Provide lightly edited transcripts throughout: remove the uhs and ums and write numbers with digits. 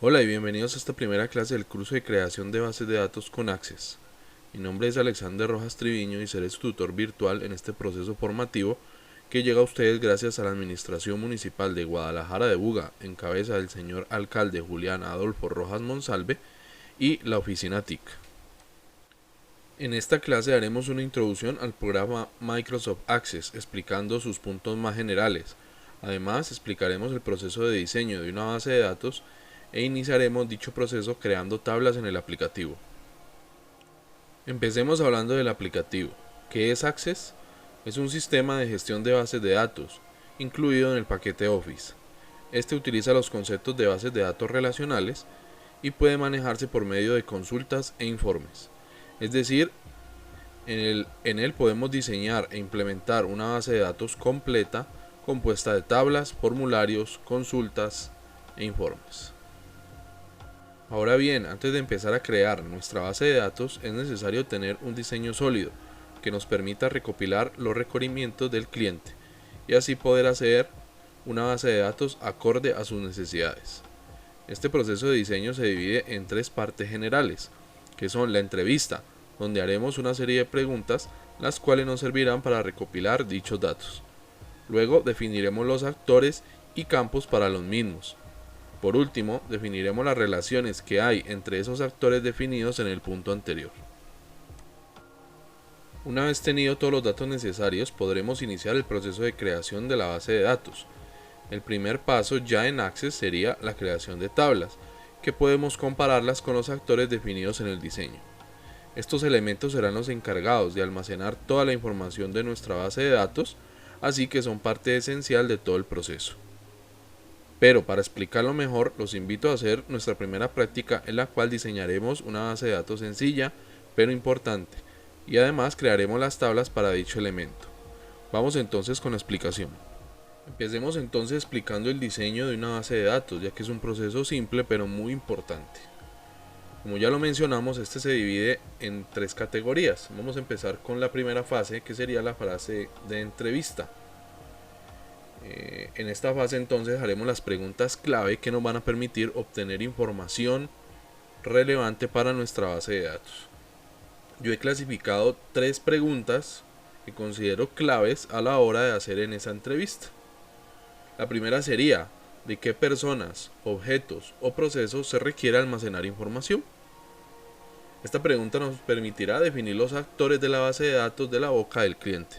Hola y bienvenidos a esta primera clase del curso de creación de bases de datos con Access. Mi nombre es Alexander Rojas Triviño y seré su tutor virtual en este proceso formativo que llega a ustedes gracias a la Administración Municipal de Guadalajara de Buga, en cabeza del señor alcalde Julián Adolfo Rojas Monsalve, y la oficina TIC. En esta clase haremos una introducción al programa Microsoft Access, explicando sus puntos más generales. Además, explicaremos el proceso de diseño de una base de datos e iniciaremos dicho proceso creando tablas en el aplicativo. Empecemos hablando del aplicativo. ¿Qué es Access? Es un sistema de gestión de bases de datos, incluido en el paquete Office. Este utiliza los conceptos de bases de datos relacionales y puede manejarse por medio de consultas e informes. Es decir, en él podemos diseñar e implementar una base de datos completa compuesta de tablas, formularios, consultas e informes. Ahora bien, antes de empezar a crear nuestra base de datos es necesario tener un diseño sólido que nos permita recopilar los requerimientos del cliente y así poder hacer una base de datos acorde a sus necesidades. Este proceso de diseño se divide en tres partes generales, que son la entrevista, donde haremos una serie de preguntas, las cuales nos servirán para recopilar dichos datos. Luego definiremos los actores y campos para los mismos. Por último, definiremos las relaciones que hay entre esos actores definidos en el punto anterior. Una vez tenido todos los datos necesarios, podremos iniciar el proceso de creación de la base de datos. El primer paso ya en Access sería la creación de tablas, que podemos compararlas con los actores definidos en el diseño. Estos elementos serán los encargados de almacenar toda la información de nuestra base de datos, así que son parte esencial de todo el proceso. Pero para explicarlo mejor, los invito a hacer nuestra primera práctica en la cual diseñaremos una base de datos sencilla, pero importante, y además crearemos las tablas para dicho elemento. Vamos entonces con la explicación. Empecemos entonces explicando el diseño de una base de datos, ya que es un proceso simple pero muy importante. Como ya lo mencionamos, este se divide en tres categorías. Vamos a empezar con la primera fase, que sería la fase de entrevista. En esta fase entonces haremos las preguntas clave que nos van a permitir obtener información relevante para nuestra base de datos. Yo he clasificado tres preguntas que considero claves a la hora de hacer en esa entrevista. La primera sería: ¿de qué personas, objetos o procesos se requiere almacenar información? Esta pregunta nos permitirá definir los actores de la base de datos de la boca del cliente.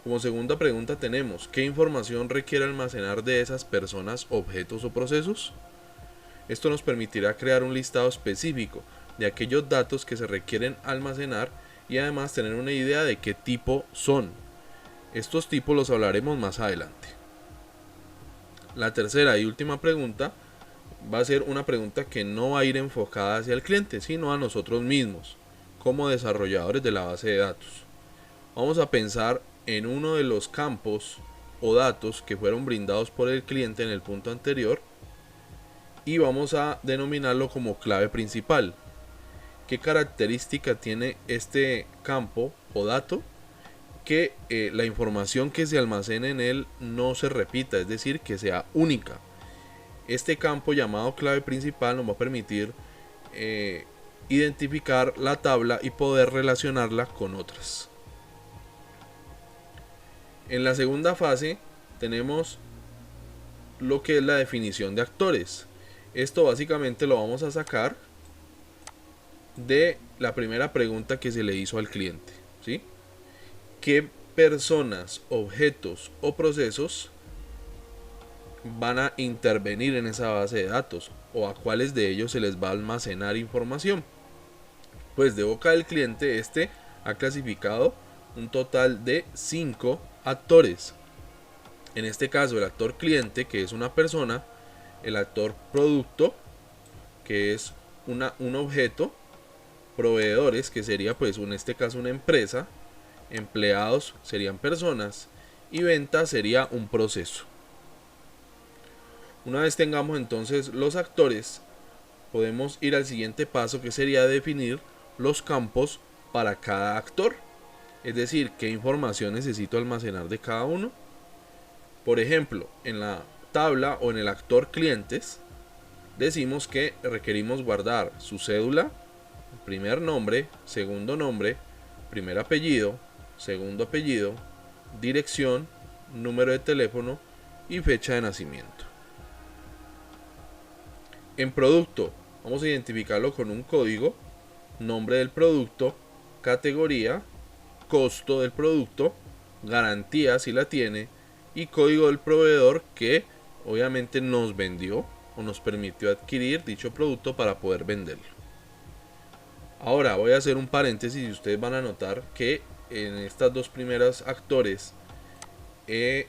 Como segunda pregunta tenemos: ¿qué información requiere almacenar de esas personas, objetos o procesos? Esto nos permitirá crear un listado específico de aquellos datos que se requieren almacenar y además tener una idea de qué tipo son. Estos tipos los hablaremos más adelante. La tercera y última pregunta va a ser una pregunta que no va a ir enfocada hacia el cliente, sino a nosotros mismos, como desarrolladores de la base de datos. Vamos a pensar en uno de los campos o datos que fueron brindados por el cliente en el punto anterior y vamos a denominarlo como clave principal. ¿Qué característica tiene este campo o dato? Que la información que se almacene en él no se repita, es decir, que sea única. Este campo llamado clave principal nos va a permitir identificar la tabla y poder relacionarla con otras. En la segunda fase tenemos lo que es la definición de actores. Esto básicamente lo vamos a sacar de la primera pregunta que se le hizo al cliente, ¿sí? ¿Qué personas, objetos o procesos van a intervenir en esa base de datos o a cuáles de ellos se les va a almacenar información? Pues de boca del cliente este ha clasificado un total de 5 actores. En este caso el actor cliente, que es una persona; el actor producto, que es un objeto; proveedores, que sería pues en este caso una empresa; empleados serían personas; y venta sería un proceso. Una vez tengamos entonces los actores, podemos ir al siguiente paso, que sería definir los campos para cada actor, es decir, qué información necesito almacenar de cada uno. Por ejemplo, en la tabla o en el actor clientes decimos que requerimos guardar su cédula, primer nombre, primer apellido, segundo apellido, dirección, número de teléfono y fecha de nacimiento. En producto, vamos a identificarlo con un código, nombre del producto, categoría, costo del producto, garantía si la tiene y código del proveedor que obviamente nos vendió o nos permitió adquirir dicho producto para poder venderlo. Ahora voy a hacer un paréntesis y ustedes van a notar que en estas dos primeras actores he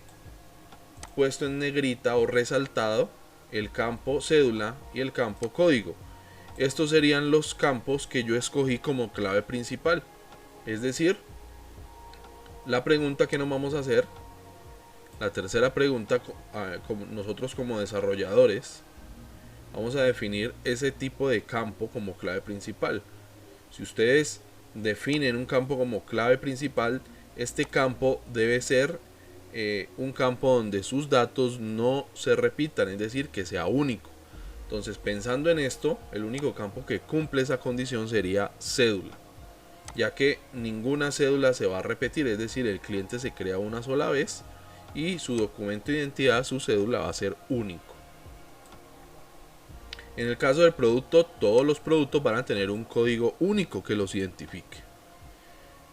puesto en negrita o resaltado el campo cédula y el campo código. Estos serían los campos que yo escogí como clave principal. Es decir, la pregunta que nos vamos a hacer, la tercera pregunta, nosotros como desarrolladores, vamos a definir ese tipo de campo como clave principal. Si ustedes definen un campo como clave principal, este campo debe ser un campo donde sus datos no se repitan, es decir, que sea único. Entonces, pensando en esto, el único campo que cumple esa condición sería cédula, ya que ninguna cédula se va a repetir, es decir, el cliente se crea una sola vez y su documento de identidad, su cédula, va a ser único. En el caso del producto, todos los productos van a tener un código único que los identifique.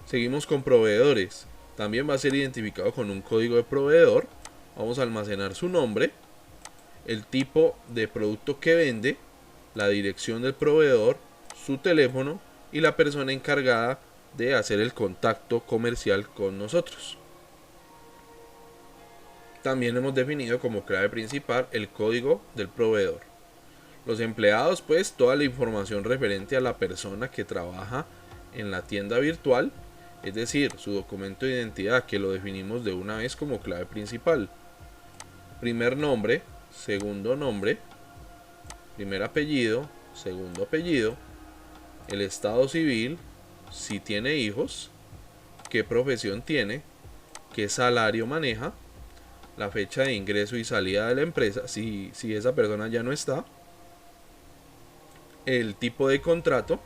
Seguimos con proveedores. También va a ser identificado con un código de proveedor. Vamos a almacenar su nombre, el tipo de producto que vende, la dirección del proveedor, su teléfono y la persona encargada de hacer el contacto comercial con nosotros. También hemos definido como clave principal el código del proveedor. Los empleados, pues toda la información referente a la persona que trabaja en la tienda virtual, es decir, su documento de identidad, que lo definimos de una vez como clave principal. Primer nombre, segundo nombre, primer apellido, segundo apellido, el estado civil, si tiene hijos, qué profesión tiene, qué salario maneja, la fecha de ingreso y salida de la empresa, si esa persona ya no está, el tipo de contrato,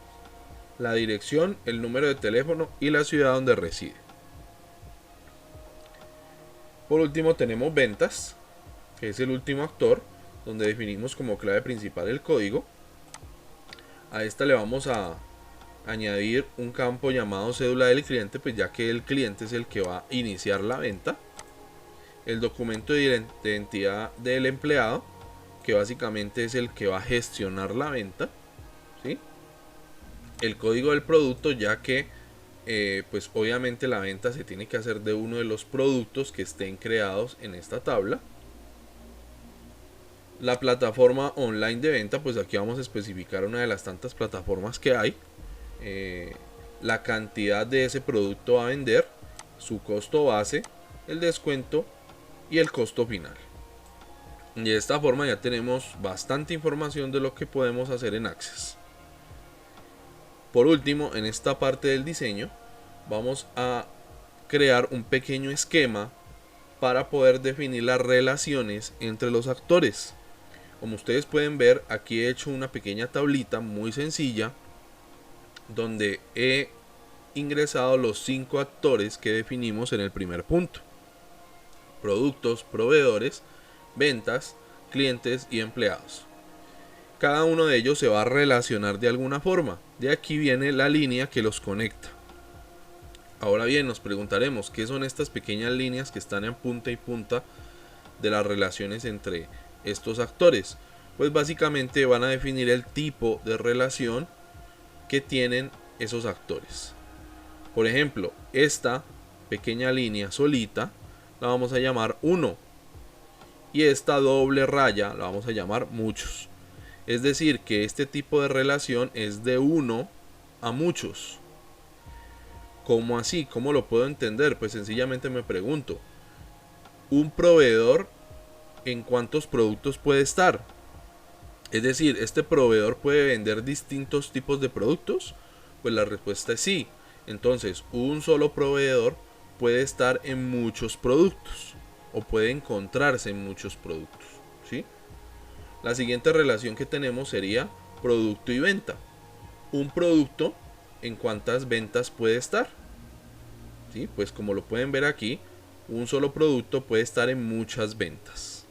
la dirección, el número de teléfono y la ciudad donde reside. Por último tenemos ventas, que es el último actor, donde definimos como clave principal el código. A esta le vamos a añadir un campo llamado cédula del cliente, pues ya que el cliente es el que va a iniciar la venta. El documento de identidad del empleado, que básicamente es el que va a gestionar la venta, ¿sí? El código del producto, ya que pues obviamente la venta se tiene que hacer de uno de los productos que estén creados en esta tabla. La plataforma online de venta, pues aquí vamos a especificar una de las tantas plataformas que hay, la cantidad de ese producto a vender, su costo base, el descuento y el costo final. Y de esta forma ya tenemos bastante información de lo que podemos hacer en Access. Por último, en esta parte del diseño vamos a crear un pequeño esquema para poder definir las relaciones entre los actores. Como ustedes pueden ver, aquí he hecho una pequeña tablita muy sencilla donde he ingresado los 5 actores que definimos en el primer punto: productos, proveedores, ventas, clientes y empleados. Cada uno de ellos se va a relacionar de alguna forma. De aquí viene la línea que los conecta. Ahora bien, nos preguntaremos qué son estas pequeñas líneas que están en punta y punta de las relaciones entre estos actores. Pues básicamente van a definir el tipo de relación que tienen esos actores. Por ejemplo, esta pequeña línea solita la vamos a llamar 1 y esta doble raya la vamos a llamar muchos. Es decir, que este tipo de relación es de 1 a muchos. ¿Cómo así? ¿Cómo lo puedo entender? Pues sencillamente me pregunto, ¿un proveedor en cuántos productos puede estar? Es decir, ¿este proveedor puede vender distintos tipos de productos? Pues la respuesta es sí. Entonces, un solo proveedor puede estar en muchos productos o puede encontrarse en muchos productos, ¿sí? La siguiente relación que tenemos sería producto y venta. Un producto, ¿en cuántas ventas puede estar? ¿Sí? Pues como lo pueden ver aquí, un solo producto puede estar en muchas ventas.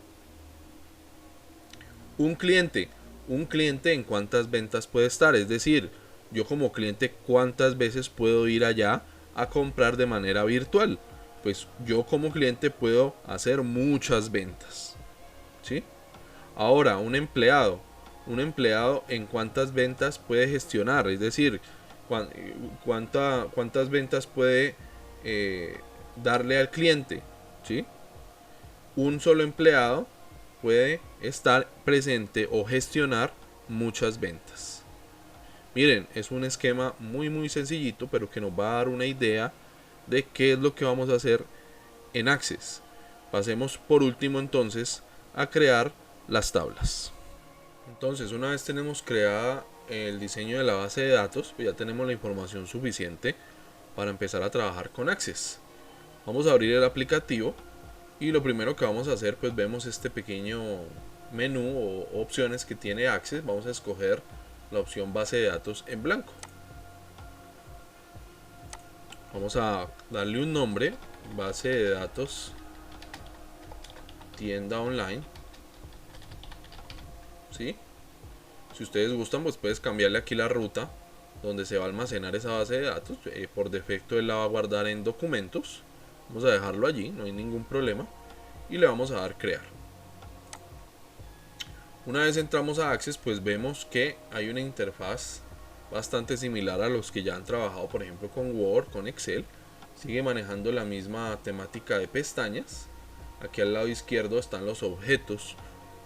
Un cliente en cuántas ventas puede estar, es decir, yo como cliente cuántas veces puedo ir allá a comprar de manera virtual. Pues yo como cliente puedo hacer muchas ventas, ¿sí? Ahora, un empleado en cuántas ventas puede gestionar, es decir, cuántas ventas puede darle al cliente, ¿sí? Un solo empleado puede estar presente o gestionar muchas ventas. Miren, es un esquema muy sencillito, pero que nos va a dar una idea de qué es lo que vamos a hacer en Access. Pasemos por último entonces a crear las tablas. Entonces, una vez tenemos creada el diseño de la base de datos, pues ya tenemos la información suficiente para empezar a trabajar con Access. Vamos a abrir el aplicativo y lo primero que vamos a hacer, pues vemos este pequeño menú o opciones que tiene Access. Vamos a escoger la opción base de datos en blanco. Vamos a darle un nombre, base de datos tienda online, ¿sí? Si ustedes gustan, pues puedes cambiarle aquí la ruta donde se va a almacenar esa base de datos. Por defecto él la va a guardar en documentos. Vamos a dejarlo allí, no hay ningún problema. Y le vamos a dar crear. Una vez entramos a Access, pues vemos que hay una interfaz bastante similar a los que ya han trabajado, por ejemplo, con Word, con Excel. Sigue manejando la misma temática de pestañas. Aquí al lado izquierdo están los objetos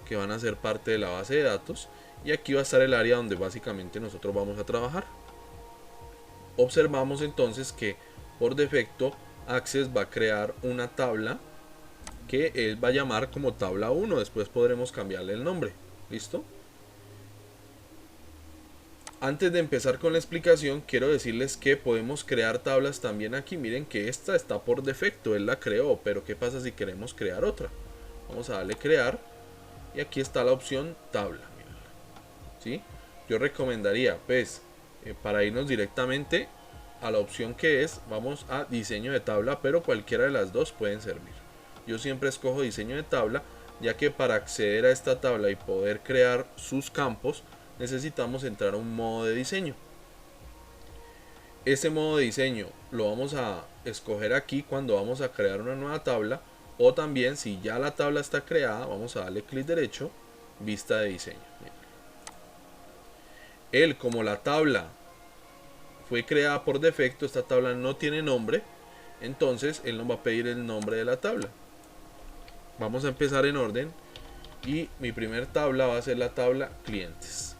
que van a ser parte de la base de datos. Y aquí va a estar el área donde básicamente nosotros vamos a trabajar. Observamos entonces que por defecto Access va a crear una tabla que él va a llamar como tabla 1. Después podremos cambiarle el nombre. ¿Listo? Antes de empezar con la explicación, quiero decirles que podemos crear tablas también aquí. Miren que esta está por defecto, él la creó, pero ¿qué pasa si queremos crear otra? Vamos a darle crear y aquí está la opción tabla. ¿Sí? Yo recomendaría, pues, para irnos directamente a la opción que es, vamos a diseño de tabla, pero cualquiera de las dos pueden servir. Yo siempre escojo diseño de tabla, ya que para acceder a esta tabla y poder crear sus campos, necesitamos entrar a un modo de diseño. Ese modo de diseño lo vamos a escoger aquí cuando vamos a crear una nueva tabla, o también si ya la tabla está creada, vamos a darle clic derecho, vista de diseño. Él, como la tabla fue creada por defecto, esta tabla no tiene nombre, entonces él nos va a pedir el nombre de la tabla. Vamos a empezar en orden y mi primer tabla va a ser la tabla clientes.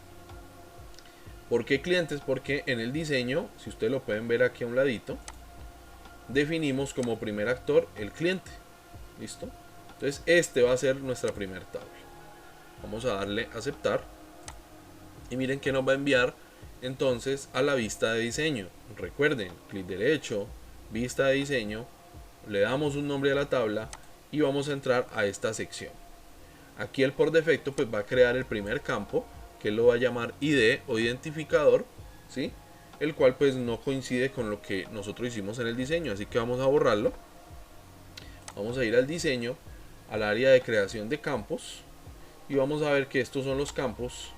¿Por qué clientes? Porque en el diseño, si ustedes lo pueden ver aquí a un ladito, definimos como primer actor el cliente. ¿Listo? Entonces este va a ser nuestra primera tabla. Vamos a darle aceptar. Y miren que nos va a enviar entonces a la vista de diseño. Recuerden, clic derecho, vista de diseño, le damos un nombre a la tabla y vamos a entrar a esta sección. Aquí él por defecto pues va a crear el primer campo, que él lo va a llamar ID o identificador, ¿sí? El cual pues no coincide con lo que nosotros hicimos en el diseño, así que vamos a borrarlo. Vamos a ir al diseño, al área de creación de campos, y vamos a ver que estos son los campos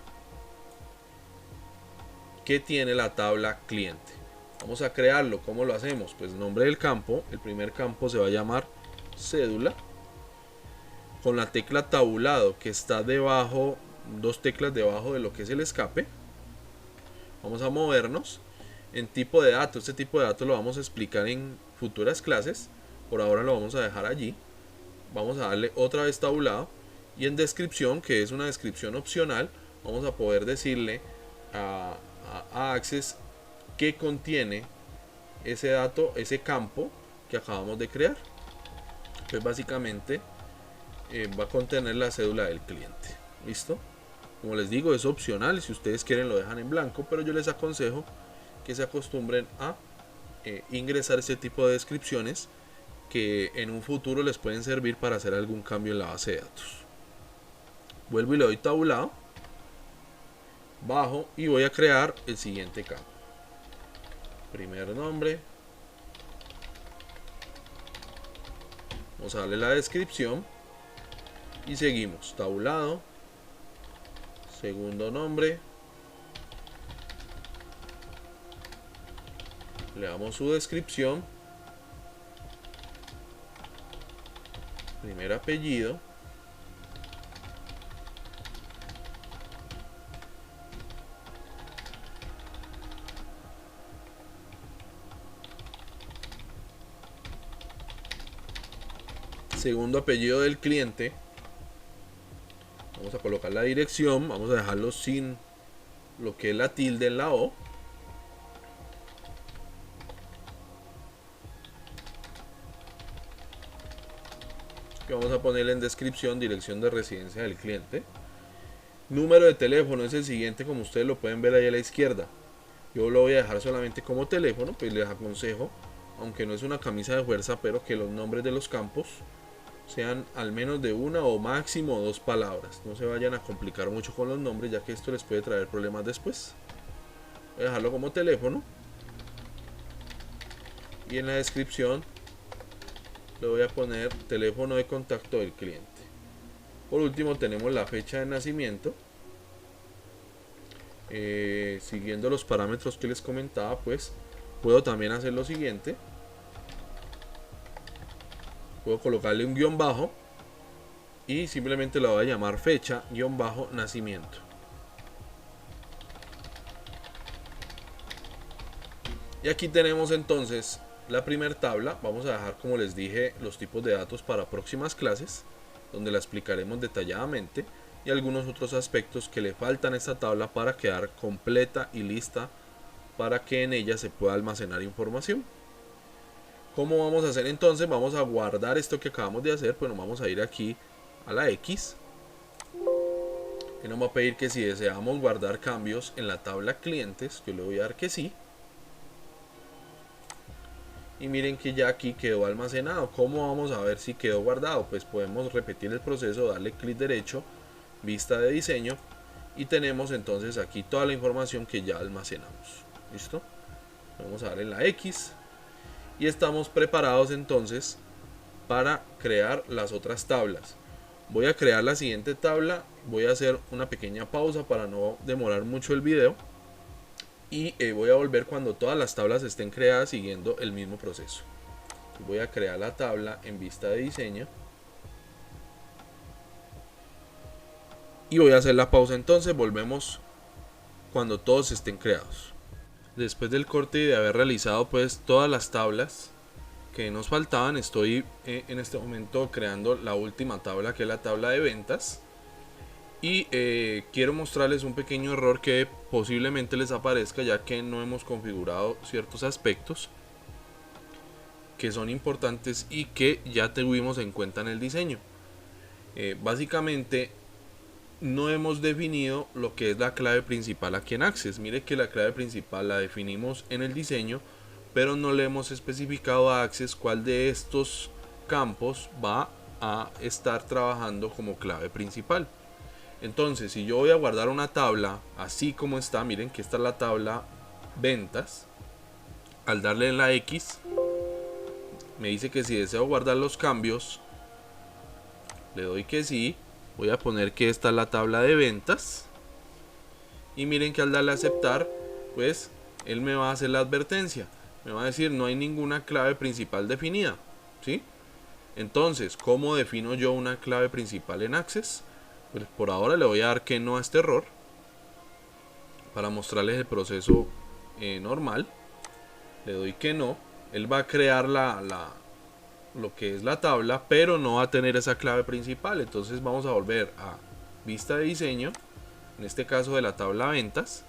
que tiene la tabla cliente. Vamos a crearlo. ¿Cómo lo hacemos? Pues nombre del campo, el primer campo se va a llamar cédula, con la tecla tabulado que está debajo, dos teclas debajo de lo que es el escape. Vamos a movernos en tipo de datos. Este tipo de datos lo vamos a explicar en futuras clases, por ahora lo vamos a dejar allí. Vamos a darle otra vez tabulado, y en descripción, que es una descripción opcional, vamos a poder decirle a Access que contiene ese dato, ese campo que acabamos de crear. Pues básicamente va a contener la cédula del cliente. ¿Listo? Como les digo, es opcional, si ustedes quieren lo dejan en blanco, pero yo les aconsejo que se acostumbren a ingresar este tipo de descripciones que en un futuro les pueden servir para hacer algún cambio en la base de datos. Vuelvo y le doy tabulado, bajo y voy a crear el siguiente campo. Primer nombre, vamos a darle la descripción y seguimos. Tabulado, segundo nombre, le damos su descripción, primer apellido, segundo apellido del cliente, vamos a colocar la dirección, vamos a dejarlo sin lo que es la tilde en la O, que vamos a ponerle en descripción dirección de residencia del cliente. Número de teléfono es el siguiente, como ustedes lo pueden ver ahí a la izquierda. Yo lo voy a dejar solamente como teléfono, pues les aconsejo, aunque no es una camisa de fuerza, pero que los nombres de los campos sean al menos de una o máximo 2 palabras. No se vayan a complicar mucho con los nombres, ya que esto les puede traer problemas después. Voy a dejarlo como teléfono. Y en la descripción le voy a poner teléfono de contacto del cliente. Por último tenemos la fecha de nacimiento. Siguiendo los parámetros que les comentaba, pues puedo también hacer lo siguiente. Puedo colocarle un guión bajo y simplemente la voy a llamar fecha guión bajo nacimiento. Y aquí tenemos entonces la primera tabla. Vamos a dejar, como les dije, los tipos de datos para próximas clases, donde la explicaremos detalladamente, y algunos otros aspectos que le faltan a esta tabla para quedar completa y lista para que en ella se pueda almacenar información. ¿Cómo vamos a hacer entonces? Vamos a guardar esto que acabamos de hacer. Bueno, vamos a ir aquí a la X, y nos va a pedir que si deseamos guardar cambios en la tabla clientes, yo le voy a dar que sí. Y miren que ya aquí quedó almacenado. ¿Cómo vamos a ver si quedó guardado? Pues podemos repetir el proceso, darle clic derecho, vista de diseño, y tenemos entonces aquí toda la información que ya almacenamos. ¿Listo? Vamos a darle en la X y estamos preparados entonces para crear las otras tablas. Voy a crear la siguiente tabla, voy a hacer una pequeña pausa para no demorar mucho el video. Y voy a volver cuando todas las tablas estén creadas siguiendo el mismo proceso. Voy a crear la tabla en vista de diseño. Y voy a hacer la pausa entonces, volvemos cuando todos estén creados. Después del corte y de haber realizado pues todas las tablas que nos faltaban, estoy en este momento creando la última tabla, que es la tabla de ventas. Y quiero mostrarles un pequeño error que posiblemente les aparezca, ya que no hemos configurado ciertos aspectos que son importantes y que ya tuvimos en cuenta en el diseño. Básicamente no hemos definido lo que es la clave principal aquí en Access. Mire que la clave principal la definimos en el diseño, pero no le hemos especificado a Access cuál de estos campos va a estar trabajando como clave principal. Entonces, si yo voy a guardar una tabla así como está, miren que esta es la tabla ventas. Al darle en la X, me dice que si deseo guardar los cambios, le doy que sí. Voy a poner que esta es la tabla de ventas. Y miren que al darle a aceptar, pues él me va a hacer la advertencia. Me va a decir no hay ninguna clave principal definida, ¿sí? Entonces, ¿cómo defino yo una clave principal en Access? Pues por ahora le voy a dar que no a este error para mostrarles el proceso normal. Le doy que no. Él va a crear lo que es la tabla, pero no va a tener esa clave principal. Entonces vamos a volver a vista de diseño, en este caso de la tabla ventas,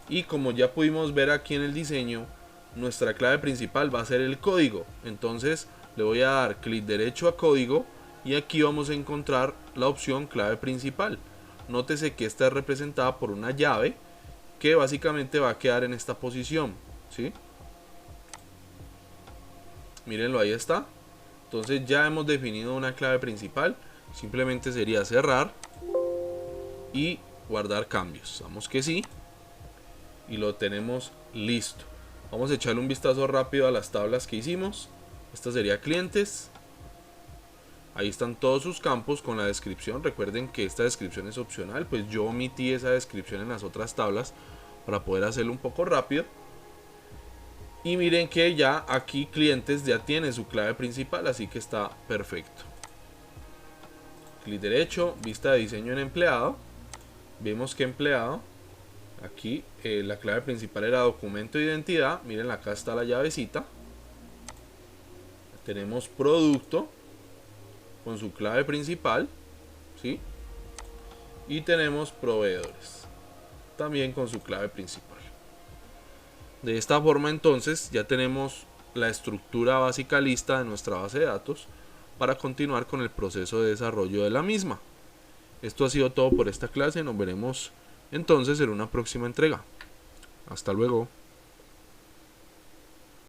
y como ya pudimos ver aquí en el diseño, nuestra clave principal va a ser el código. Entonces le voy a dar clic derecho a código y aquí vamos a encontrar la opción clave principal. Nótese que esta es representada por una llave que básicamente va a quedar en esta posición, ¿sí? Mírenlo, ahí está. Entonces ya hemos definido una clave principal. Simplemente sería cerrar y guardar cambios. Damos que sí y lo tenemos listo. Vamos a echarle un vistazo rápido a las tablas que hicimos. Esta sería clientes. Ahí están todos sus campos con la descripción. Recuerden que esta descripción es opcional, pues yo omití esa descripción en las otras tablas para poder hacerlo un poco rápido. Y miren que ya aquí clientes ya tiene su clave principal, así que está perfecto. Clic derecho, vista de diseño en empleado. Vemos que empleado, aquí la clave principal era documento de identidad. Miren, acá está la llavecita. Tenemos producto con su clave principal, ¿sí? Y tenemos proveedores también con su clave principal. De esta forma entonces ya tenemos la estructura básica lista de nuestra base de datos para continuar con el proceso de desarrollo de la misma. Esto ha sido todo por esta clase, nos veremos entonces en una próxima entrega. Hasta luego.